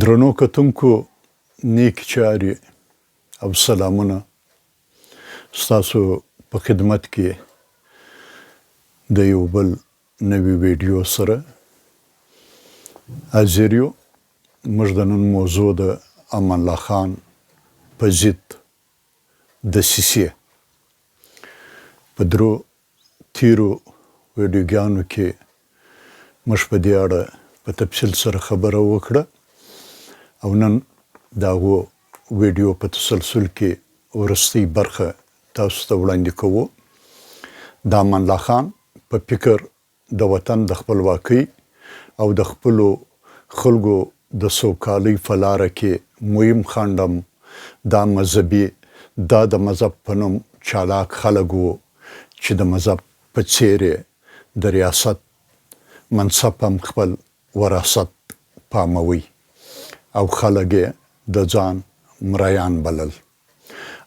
درنو کتونکو نیک چاري او سلامونه ستاسو په خدمت کې د یو بل نوی ویډیو سره حاضر یو. موږ د نن موضوع د امان الله خان په ضد دسیسې په درو تیرو ویډیوګانو کې موږ په دې اړه په تفصیل سره خبره وکړه او نن دا ویډیو په تسلسل کې ورستۍ برخه تاسو ته وړاندې کوو. د امان الله خان په فکر د وطن د خپلواکۍ او د خپلو خلکو د سوکالۍ په لاره کې مهم خنډم دا مذهبي د مذهب په نوم چالاک خلک وو چې د مذهب په څیر د ریاست منصب هم خپل وراثت پاموي او خلک د ځان مریان بلل.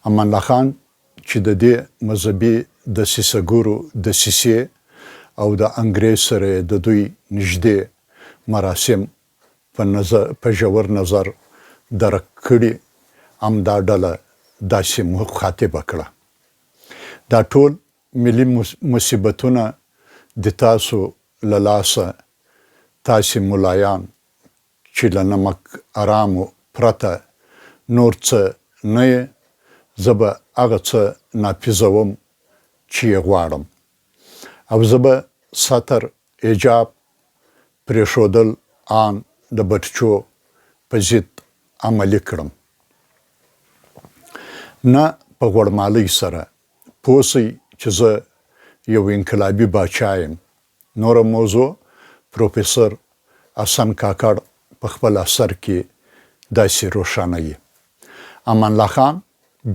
امان الله خان چې د دې مذهبي دسیسه‌ګرو دسیسې او د انګریز سره د دوی نږدې مراسم په ژور نظر درک کړي همدا ډله داسې مخاطبه کړه. دا ټول ملي مصیبتونه د تاسو له لاسه تاسې ملایان چې له نمک ارامو پرته نور څه نه یې، زه به هغه څه نافظوم چې یې غواړم او زه به سطر ایجاب پرېښودل آن د بټچو په ضد عملي کړم. نه په غوړمالۍ سره پوه سئ چې زه یو انقلابي باچا یم. نوره موضوع پروفیسر حسن کاکړ په خپل اثر کې داسې روښانوي. امان الله خان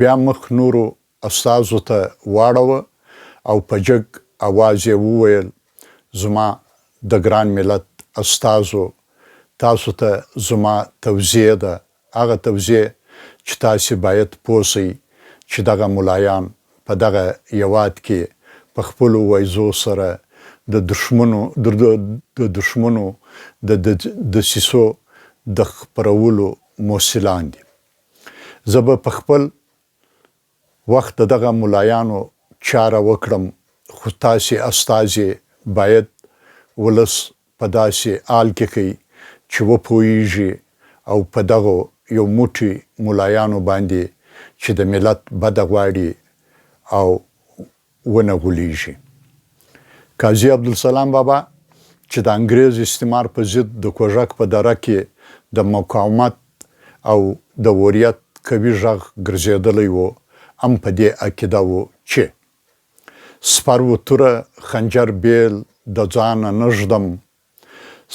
بیا مخ نورو استازو ته واړوه او په جګ اواز یې وویل: زما د ګران ملت استازو، تاسو ته زما توصیه ده، هغه توصیه چې تاسې باید پوه سئ چې دغه ملایان په دغه هیواد کې په خپلو ویزو سره د دښمنو د دسیسو د خپرولو موسلان دي. زه به په خپل وخت دغه ملایانو چاره وکړم، خو تاسې استازي باید ولس په داسې حال کې کړئ چې وپوهیږي او په دغه یو موټی ملایانو باندې چې د ملت بده غواړي او ونه غولیږي. قاضي عبدالسلام بابا چې د انګریز استعمار په ضد د کوژک په دره کې د مقاومت او د وریت قوي غږ ګرځېدلی و، هم په دې عقیده و چې سپر و توره خنجر بیل د ځانه نږدم،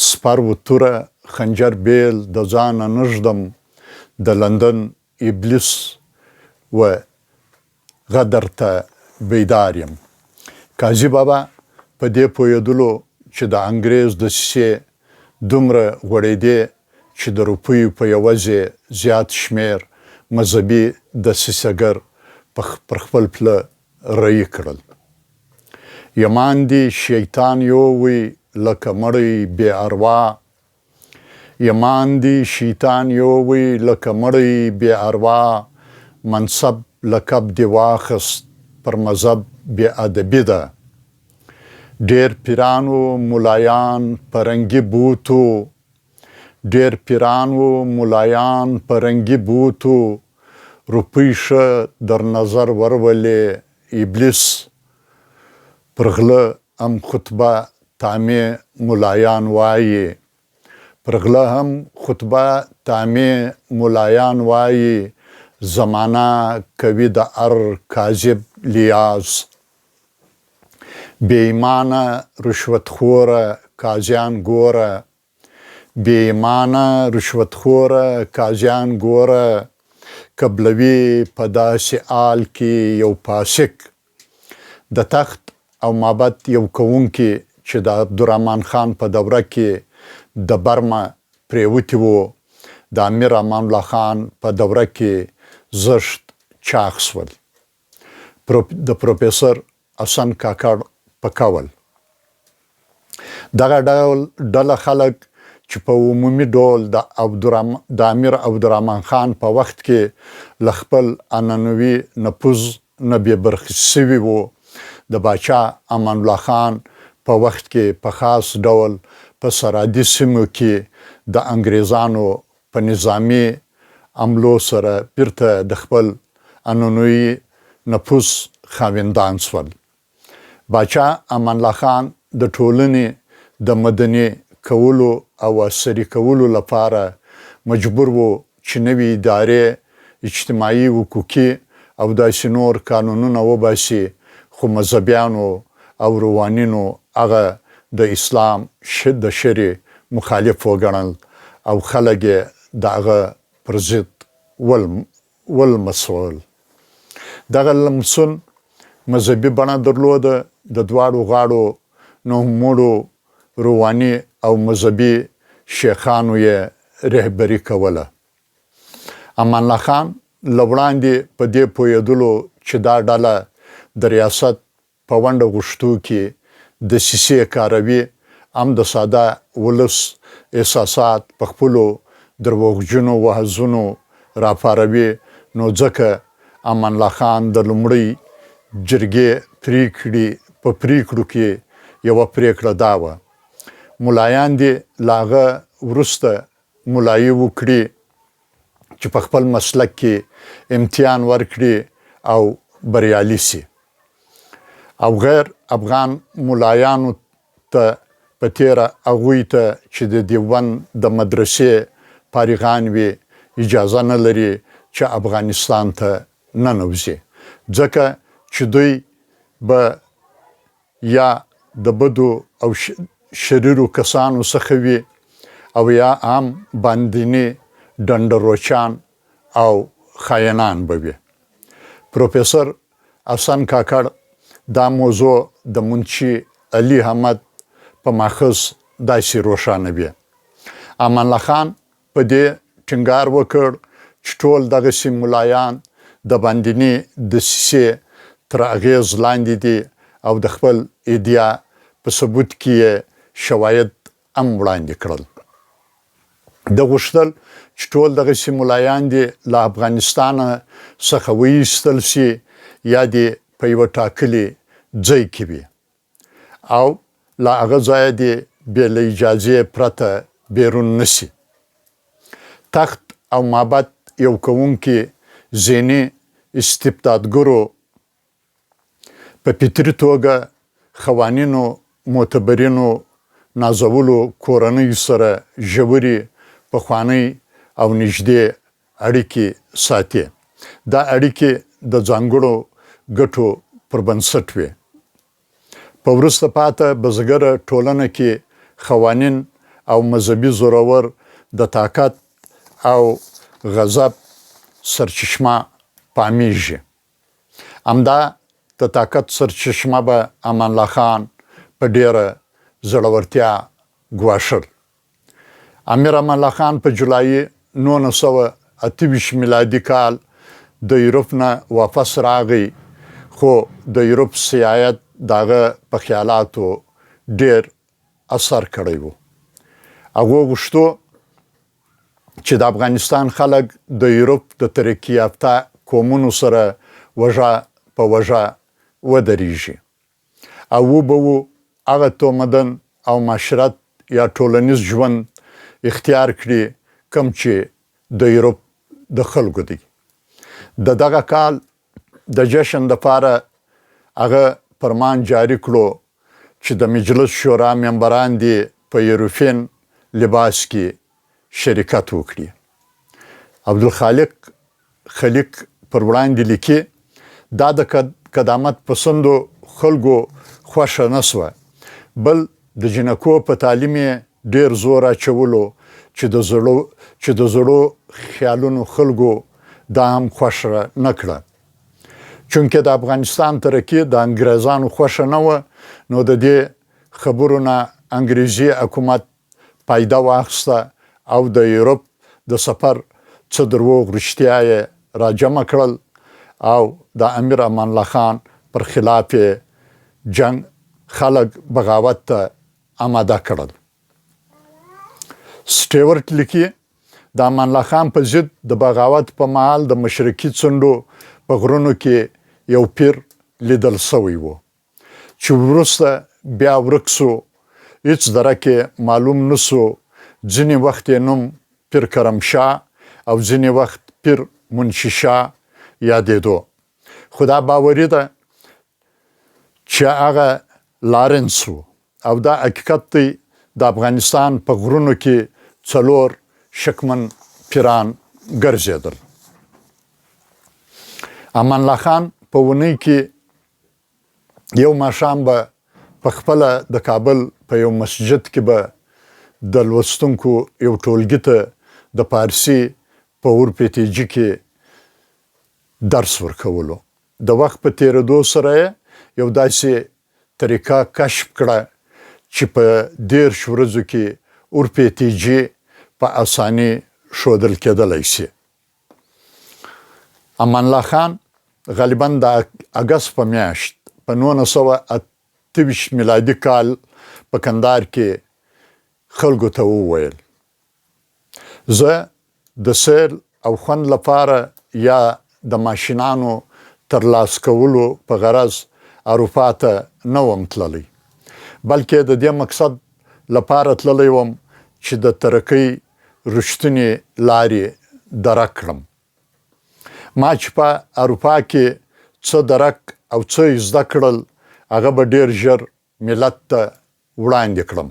سپر و توره خنجر بیل د ځانه نږدم، د لندن ابلیس و غدر ته بیدار یم. قاضي بابا په دې پوهېدلو چې د انګریز دسیسې دومره غوړېدې چې د روپیو په یوازې زیات شمیر مذهبي دسیسه‌ګر پر خپل پله رهي کړل. یمان دي شیطان یووي لکه مړی بې اروا، یمان دي شیطان یووي لکه مړی بې اروا، منصب لقب دې واخست پر مذهب بې ادبي ده. ډېر پیرانو ملایان پرنګي بوتو، ډېر پیرانو ملایان پرنګي بوتو، روپۍ ښه در نظر ورولې ابلیس، پر غله هم خطبه تامې ملایان وایي، پر غله هم خطبه تامې ملایان وایي، زمانه کوي د هر کاذب لیاز. بې ایمانه رشوتخوره قاضیان ګوره، بې ایمانه رشوتخوره قاضیان ګوره، قبلوي په داسې حال کې یو فاسق، د تخت او معبد یو کوونکي چې د عبدالرحمن خان په دوره کې د برمه پرېوتي وو، د امیر امان الله خان په دوره کې زشت چاغ شول. د پروفیسر حسن کاکړ په قول دغه ډله خلک چې په عمومي ډول د امیر عبدالرحمن خان په وخت کې ل خپل عنعنوي نفوذ نه بې برخې سوي وو. د باچا امان الله خان په وخت کې په خاص ډول په سرحدي سیمو کې د انګریزانو په نظامي عملو سره بیرته د خپل عنعنوي نفوذ خاوندان شول. باچا امان الله خان د ټولنې د مدني کولو او عصري کولو لپاره مجبور وو چې نوې ادارې اجتماعي حقوقي او داسې نور قانونونه وباسي، خو مذهبیانو او روحانینو هغه د اسلام د شرع مخالف وګڼل او خلک یې د هغه پر ضد ولمسول. دغه لمسون مذهبي بڼه درلوده. د دواړو غاړو نوموړو روحاني او مذهبي شیخانو یې رهبري کوله. امان الله خان له وړاندې په دې پوهېدلو چې دا ډله د ریاست په ونډه غوښتو کې دسیسې کاروي، هم د ساده ولس احساسات په خپلو دروغجنو وحځونو راپاروي. نو ځکه امان الله خان د لومړۍ جرګې په پریکړو کې یوه پریکړه دا وه، ملایان دې له هغه وروسته ملایي وکړي چې په خپل مسلک کې امتحان ورکړي او بریالي سي، او غیر افغان ملایانو ته په تیره هغوی ته چې د دیوبند د مدرسې فارغان وي اجازه نه لري چې افغانستان ته ننوځي، ځکه چې دوی به یا د بدو او شریرو کسانو څخه وي او یا هم باندینی ډنډروچان او خاینان به وي. پروفیسر حسن کاکړ دا موضوع د منشي علي احمد په ماخذ داسې روښانوي. امان الله خان په دې ټینګار وکړ چې ټول دغسې ملایان د باندینی دسیسې تر اغېز لاندې دي او د خپل ایډیا په ثبوت کې شواهد هم وړاندې کړل. د غوښتل چې ټول دغسې ملایان دې له افغانستانه څخه وایستل سي یا دې په یوه ټاکلي ځای کې وي او له هغه ځایه دې بې له اجازې پرته بیرون نه سي. تخت او مابد یو کوونکي ذهني استبدادګرو په فطري توګه قوانینو معتبرینو نازولو کورنیو سره ژورې پخوانۍ او نږدې اړیکې ساتي. دا اړیکې د ځانګړو ګټو پر بنسټ وي. په وروسته پاته بزګره ټولنه کې قوانین او مذهبي زورور د طاقت او غضب سرچشمه پامیږي. همدا د طاقت سرچشمه به امان الله خان په ډیره زړورتیا ګواښل. امیر امان الله خان په جولای 1928 میلادي کال د یورپ نه واپس راغی، خو د یورپ سیاحت دغه په خیالاتو ډیر اثر کړی و. هغه غوښتو چې د افغانستان خلک د یورپ د ترقي یافته قومونو سره وژه په وژه ودرېږي او وبه هغه تمدن او معاشرت یا ټولنیز ژوند اختیار کړي کوم چې د یورپ د خلکو دی. د دغه کال د جشن دپاره هغه فرمان جاري کړو چې د مجلس شورا ممبران دې په یوروپین لباس کې شرکت وکړي. عبدالخالق خلیق پر وړاندې لیکي، دا د قدامت پسندو خلکو خوښه نه سوه، بل د جنکو په تعلیم یې ډیر زور اچولو چې د زړو خیالونو خلکو دا هم خوښه نه کړه. چونکه د افغانستان ترقي د انګریزانو خوښه نه وه، نو د دې خبرو نه انګریزي حکومت فایده واخیسته او د یورپ د سفر څه دروغ رښتیا یې راجمع کړل او د امیر امان الله خان پر خلاف جنگ خلک بغاوت ته آماده کړل. سټیورټ لیکي د امان الله خان په ضد د بغاوت په مهال د مشرقي څنډو په غرونو کې یو پیر لیدل سوی و چې وروسته بیا ورک سو هیڅ درکه معلوم نسو ځینې وخت یې نوم پیر کرم شاه او ځینې وخت پیر منشي شاه یادېدو خو دا باوري ده چې هغه لارنس و او دا حقیقت دی د افغانستان په غرونو کې 4 شکمن پیران ګرځېدل امان الله خان په ونې کې یو ماښام به په خپله د کابل په یو مسجد کې به د لوستونکو یو ټولګي ته د فارسي په اورپیتیجي کې درس ورکولو د وخت په تیرېدو سره یو داسې طریقه کشف کړه چې په 10 ورځو کې اورپیتیجي په اساني ښودل کېدلی شي امان الله خان غالبا د اګست په میاشت په 1928 میلادي کال په کندهار کې خلکو ته وویل زه د سیل او خوند لپاره یا د ماشینانو ترلاس کولو په غرض اروپا ته نه وم تللی بلکې د دې مقصد لپاره تللی وم چې د ترقۍ رښتونې لارې درک کړم ما چې په اروپا کې څه درک او څه زده کړل هغه به ډېر ژر ملت ته وړاندې کړم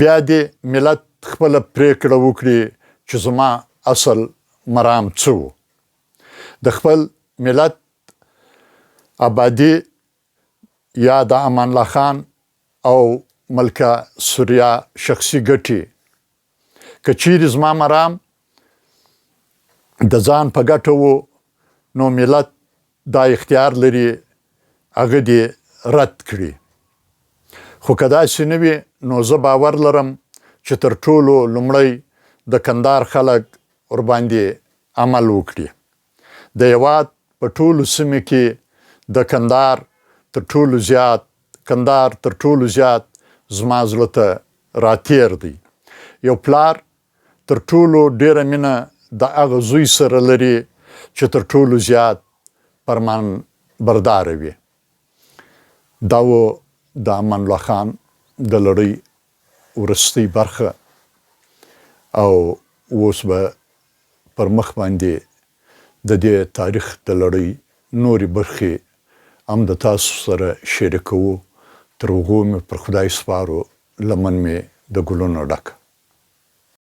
بیا دې ملت خپله پرېکړه وکړي چې زما اصل مرام څه و د خپل ملت آبادي یا د امان الله خان او ملکه سوریا شخصي ګټې که چیرې زما مرام د ځان په ګټه و نو ملت دا اختیار لري هغه دې رد کړي خو که داسې نه وي نو زه باور لرم چې تر ټولو لومړی د کندهار خلک ورباندې عمل وکړي د هېواد په ټولو سیمې کې د کندهار تر ټولو زیات زما زړه ته راتیر دی یو پلار تر ټولو ډیره مینه د هغه زوی سره لري چې تر ټولو زیات فرمان بردار وي دا و د امان الله خان د لړۍ وروستۍ برخه او اوس به پر مخ باندې د دې تاریخ د لړۍ نورې برخې هم د تاسو سره شریکوو تر هغو مې پر خدای سپارو لمن مې د ګلونو ډک